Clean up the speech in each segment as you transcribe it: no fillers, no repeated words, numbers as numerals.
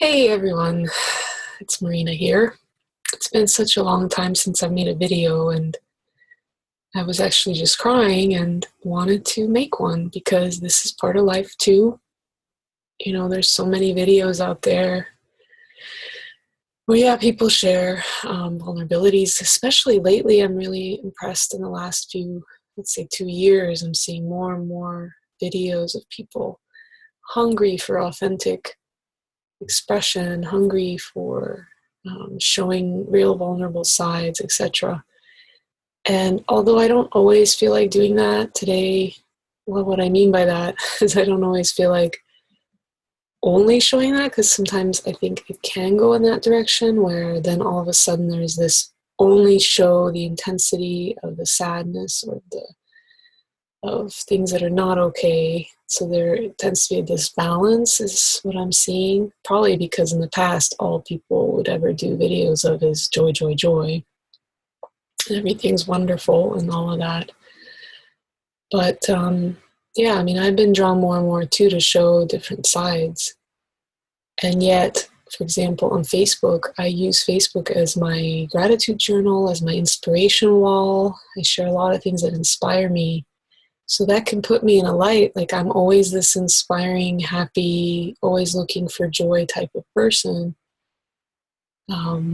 Hey everyone, it's Marina here. It's been such a long time since I've made a video, and I was actually just crying and wanted to make one because this is part of life too. There's so many videos out there where, yeah, people share vulnerabilities. Especially lately, I'm really impressed in the last few, let's say 2 years, I'm seeing more and more videos of people hungry for authentic expression, hungry for showing real vulnerable sides, etc. And although I don't always feel like doing that today, well, what I mean by that is I don't always feel like only showing that, because sometimes I think it can go in that direction where then all of a sudden there's this only show the intensity of the sadness or the of things that are not okay. So there tends to be a disbalance is what I'm seeing, probably because in the past all people would ever do videos of is joy, joy, joy. And everything's wonderful and all of that. But yeah, I mean, I've been drawn more and more too to show different sides. And yet, for example, on Facebook, I use Facebook as my gratitude journal, as my inspiration wall. I share a lot of things that inspire me. So that can put me in a light, like I'm always this inspiring, happy, always looking for joy type of person,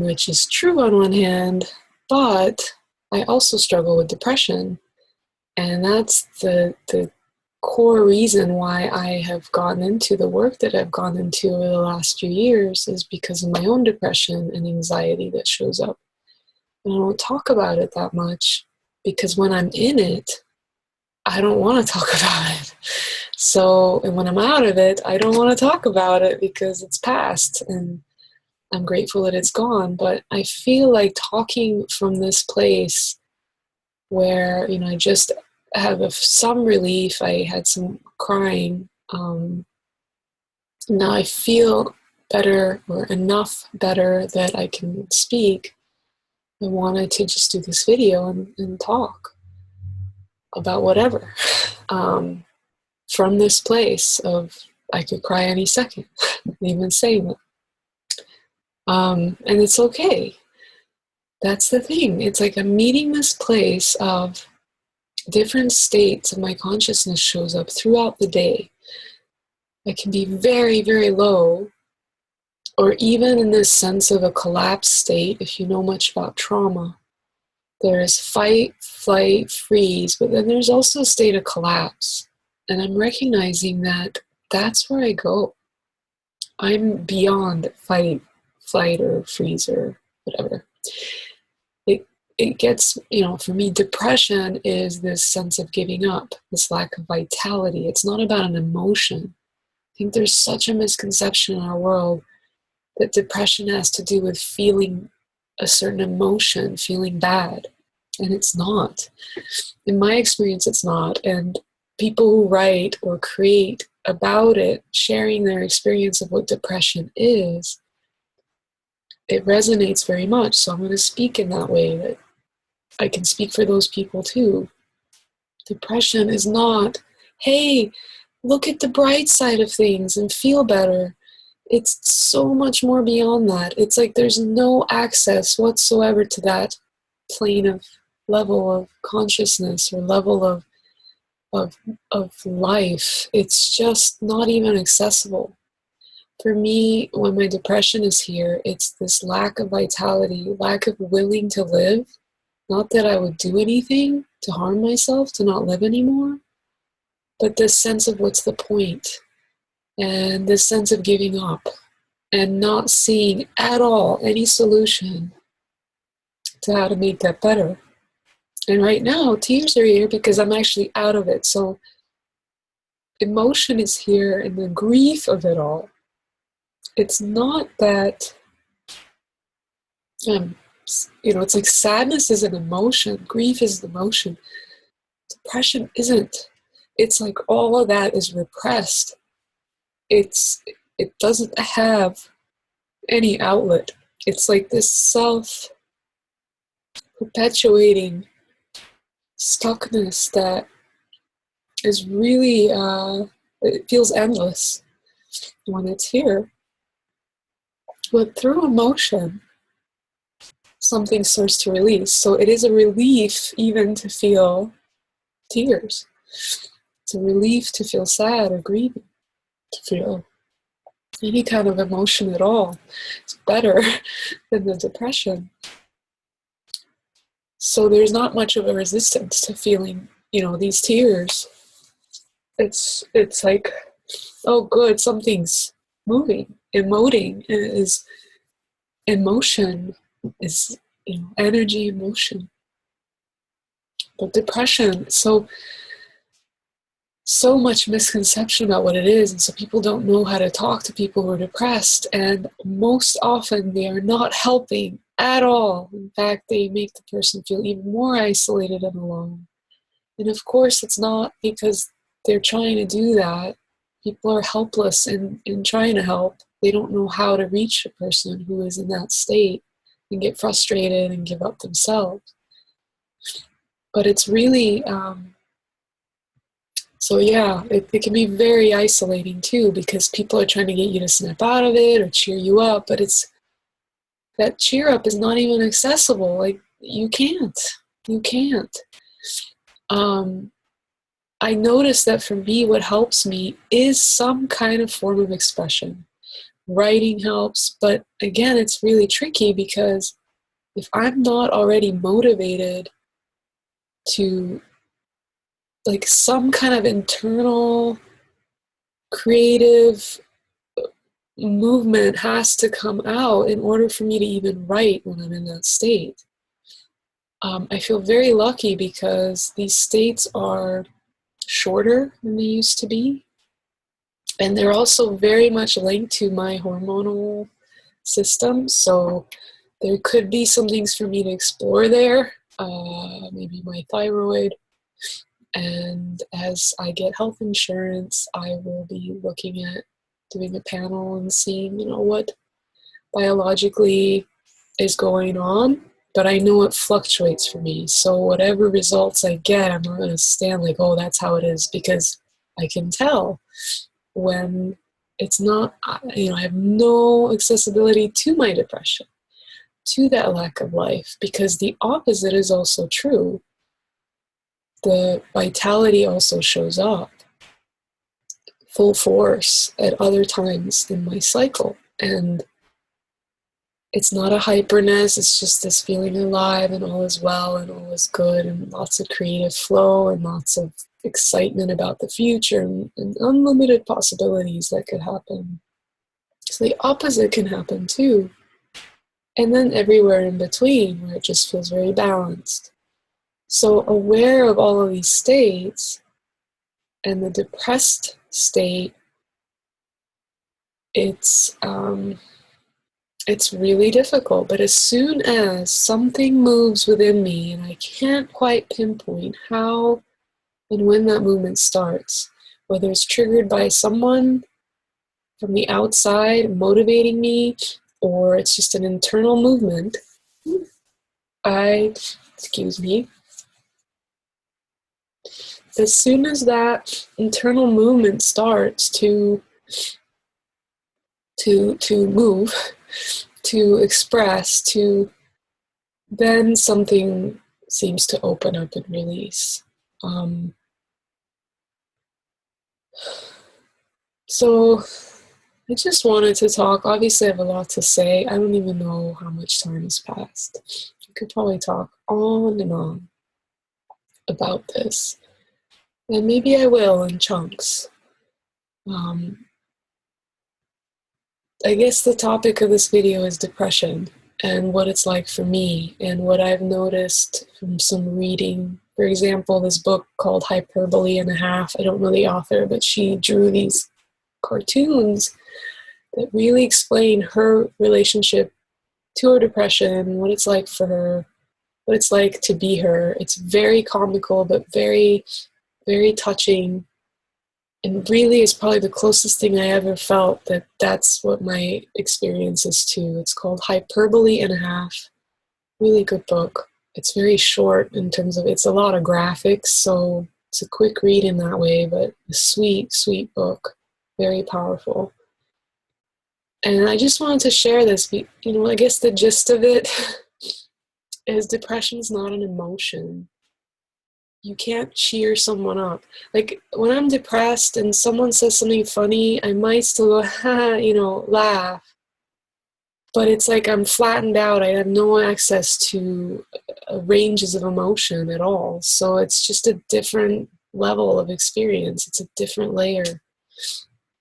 which is true on one hand, but I also struggle with depression. And that's the core reason why I have gotten into the work that I've gone into over the last few years is because of my own depression and anxiety that shows up. And I don't talk about it that much because when I'm in it, I don't want to talk about it. So, and when I'm out of it, I don't want to talk about it because it's past and I'm grateful that it's gone. But I feel like talking from this place where, I just have some relief. I had some crying. Now I feel better or enough better that I can speak. I wanted to just do this video and talk about whatever. From this place of I could cry any second, even saying that. And it's okay. That's the thing. It's like I'm meeting this place of different states of my consciousness shows up throughout the day. I can be very, very low, or even in this sense of a collapsed state, if you know much about trauma. There's fight, flight, freeze, but then there's also a state of collapse. And I'm recognizing that that's where I go. I'm beyond fight, flight, or freeze, or whatever. It gets, for me, depression is this sense of giving up, this lack of vitality. It's not about an emotion. I think there's such a misconception in our world that depression has to do with feeling a certain emotion, feeling bad. And it's not. In my experience, it's not. And people who write or create about it, sharing their experience of what depression is, it resonates very much. So I'm going to speak in that way, that I can speak for those people too. Depression is not, hey, look at the bright side of things and feel better. It's so much more beyond that. It's like there's no access whatsoever to that plane of level of consciousness or level of life. It's just not even accessible. For me, when my depression is here, it's this lack of vitality, lack of willing to live. Not that I would do anything to harm myself, to not live anymore, but this sense of what's the point, and this sense of giving up and not seeing at all any solution to how to make that better. And right now, tears are here because I'm actually out of it. So emotion is here and the grief of it all. It's not that, it's like sadness is an emotion. Grief is an emotion. Depression isn't. It's like all of that is repressed. It doesn't have any outlet. It's like this self-perpetuating stuckness that is really, it feels endless when it's here. But through emotion, something starts to release. So it is a relief even to feel tears. It's a relief to feel sad or grieving, to feel any kind of emotion at all. It's better than the depression. So there's not much of a resistance to feeling, these tears. It's like, oh good, something's moving, emoting is emotion, is energy, emotion. But depression, so much misconception about what it is, and so people don't know how to talk to people who are depressed, and most often they are not helping at all. In fact, they make the person feel even more isolated and alone. And of course, it's not because they're trying to do that. People are helpless in trying to help. They don't know how to reach a person who is in that state and get frustrated and give up themselves. But it's really, it can be very isolating too, because people are trying to get you to snap out of it or cheer you up, but that cheer up is not even accessible. Like, you can't. I notice that for me, what helps me is some kind of form of expression. Writing helps, but again, it's really tricky because if I'm not already motivated to, like, some kind of internal creative movement has to come out in order for me to even write when I'm in that state. I feel very lucky because these states are shorter than they used to be. And they're also very much linked to my hormonal system. So there could be some things for me to explore there, maybe my thyroid. And as I get health insurance, I will be looking at doing a panel and seeing, what biologically is going on. But I know it fluctuates for me. So whatever results I get, I'm not going to stand like, oh, that's how it is, because I can tell when it's not, I have no accessibility to my depression, to that lack of life, because the opposite is also true. The vitality also shows up full force at other times in my cycle. And it's not a hyperness, it's just this feeling alive and all is well and all is good and lots of creative flow and lots of excitement about the future and unlimited possibilities that could happen. So the opposite can happen too. And then everywhere in between, where it just feels very balanced. So aware of all of these states, and the depressed state, it's really difficult. But as soon as something moves within me, and I can't quite pinpoint how and when that movement starts, whether it's triggered by someone from the outside motivating me, or it's just an internal movement, as soon as that internal movement starts to move, to express, then something seems to open up and release. So I just wanted to talk. Obviously, I have a lot to say. I don't even know how much time has passed. I could probably talk on and on about this. And maybe I will in chunks. I guess the topic of this video is depression and what it's like for me and what I've noticed from some reading. For example, this book called Hyperbole and a Half. I don't know the author, but she drew these cartoons that really explain her relationship to her depression, what it's like for her, what it's like to be her. It's very comical, but very, very touching. And really is probably the closest thing I ever felt that's what my experience is too. It's called Hyperbole and a Half. Really good book. It's very short in terms of, it's a lot of graphics, so it's a quick read in that way, but a sweet, sweet book. Very powerful. And I just wanted to share this. I guess the gist of it is depression is not an emotion. You can't cheer someone up. Like when I'm depressed and someone says something funny, I might still go, ha, laugh. But it's like I'm flattened out. I have no access to ranges of emotion at all. So it's just a different level of experience. It's a different layer.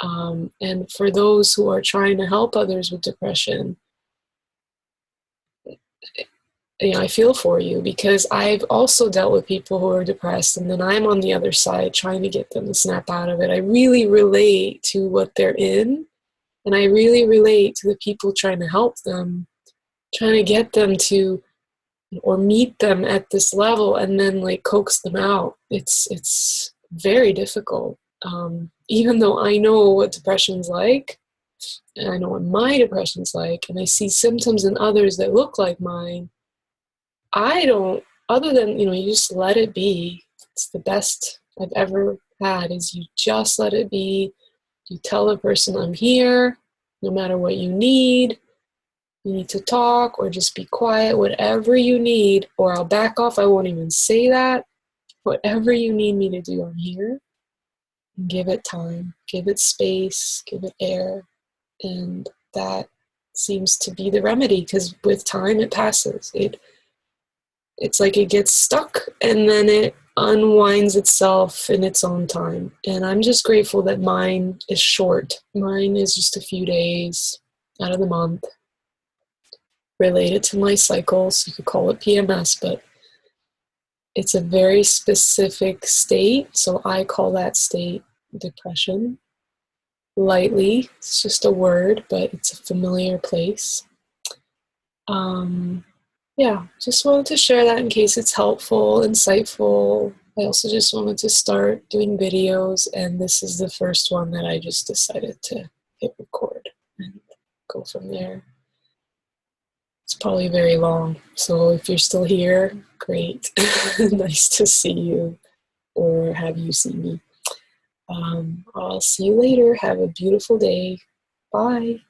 And for those who are trying to help others with depression, I feel for you, because I've also dealt with people who are depressed, and then I'm on the other side trying to get them to snap out of it. I really relate to what they're in, and I really relate to the people trying to help them, trying to get them to, or meet them at this level and then like coax them out. It's very difficult. Even though I know what depression's like, and I know what my depression's like, and I see symptoms in others that look like mine, I don't, other than, you just let it be. It's the best I've ever had, is you just let it be. You tell the person, I'm here, no matter what you need. You need to talk or just be quiet, whatever you need, or I'll back off. I won't even say that. Whatever you need me to do, I'm here. Give it time, give it space, give it air. And that seems to be the remedy, because with time it passes. It's like it gets stuck and then it unwinds itself in its own time. And I'm just grateful that mine is short. Mine is just a few days out of the month, related to my cycles. You could call it PMS, but it's a very specific state. So I call that state depression. Lightly, it's just a word, but it's a familiar place. Just wanted to share that in case it's helpful, insightful. I also just wanted to start doing videos, and this is the first one that I just decided to hit record and go from there. It's probably very long, so if you're still here, great. Nice to see you, or have you see me. I'll see you later. Have a beautiful day. Bye.